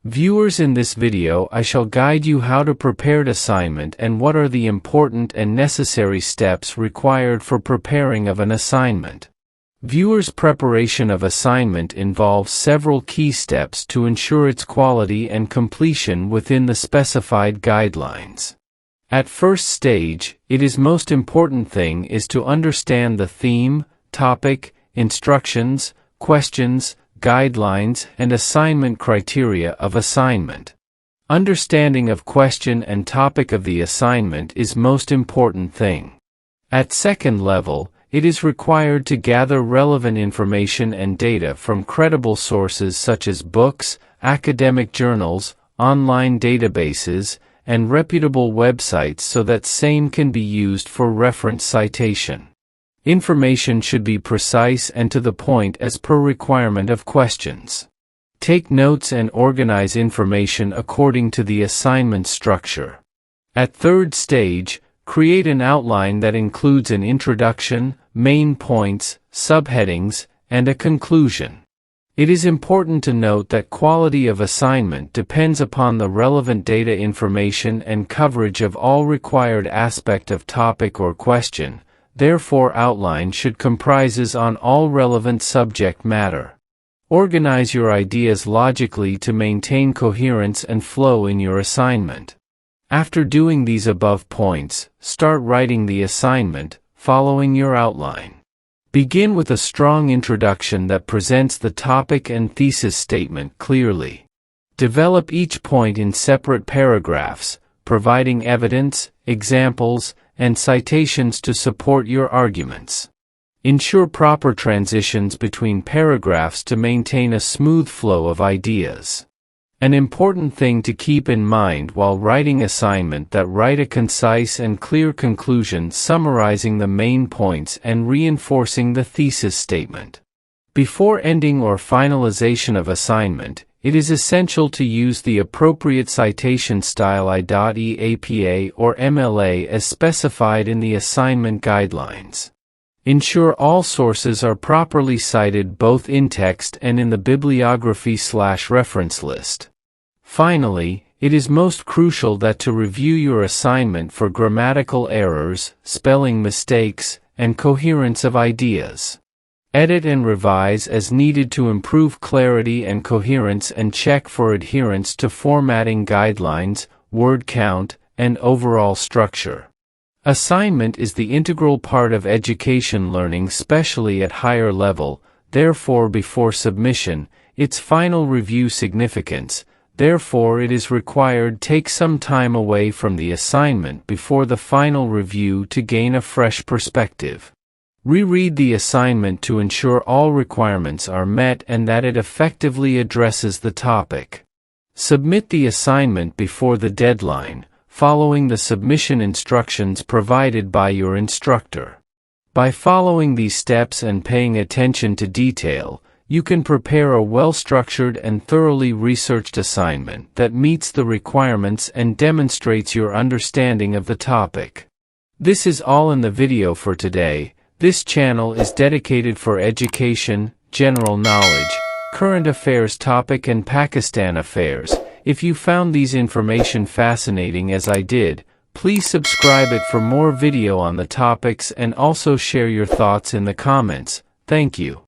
Viewers, in this video I shall guide you how to prepare assignment and what are the important and necessary steps required for preparing of an assignment. Viewers' preparation of assignment involves several key steps to ensure its quality and completion within the specified guidelines. At first stage, it is most important thing is to understand the theme, topic, instructions, questions, guidelines, and assignment criteria of assignment. Understanding of question and topic of the assignment is most important thing. At second level, it is required to gather relevant information and data from credible sources such as books, academic journals, online databases, and reputable websites so that same can be used for reference citation. Information should be precise and to the point as per requirement of questions. Take notes and organize information according to the assignment structure. At third stage, create an outline that includes an introduction, main points, subheadings, and a conclusion. It is important to note that quality of assignment depends upon the relevant data information and coverage of all required aspect of topic or question. Therefore, outline should comprises on all relevant subject matter. Organize your ideas logically to maintain coherence and flow in your assignment. After doing these above points, start writing the assignment, following your outline. Begin with a strong introduction that presents the topic and thesis statement clearly. Develop each point in separate paragraphs, providing evidence, examples, and citations to support your arguments. Ensure proper transitions between paragraphs to maintain a smooth flow of ideas. An important thing to keep in mind while writing assignment that write a concise and clear conclusion summarizing the main points and reinforcing the thesis statement. Before ending or finalization of assignment, it is essential to use the appropriate citation style IEAPA or MLA as specified in the assignment guidelines. Ensure all sources are properly cited both in text and in the bibliography/reference list. Finally, it is most crucial that to review your assignment for grammatical errors, spelling mistakes, and coherence of ideas. Edit and revise as needed to improve clarity and coherence and check for adherence to formatting guidelines, word count, and overall structure. Assignment is the integral part of education learning, especially at higher level. Therefore, before submission, its final review significance. Therefore, it is required take some time away from the assignment before the final review to gain a fresh perspective. Reread the assignment to ensure all requirements are met and that it effectively addresses the topic. Submit the assignment before the deadline, following the submission instructions provided by your instructor. By following these steps and paying attention to detail, you can prepare a well-structured and thoroughly researched assignment that meets the requirements and demonstrates your understanding of the topic. This is all in the video for today. This channel is dedicated for education, general knowledge, current affairs topic and Pakistan affairs. If you found these information fascinating as I did, please subscribe it for more video on the topics and also share your thoughts in the comments. Thank you.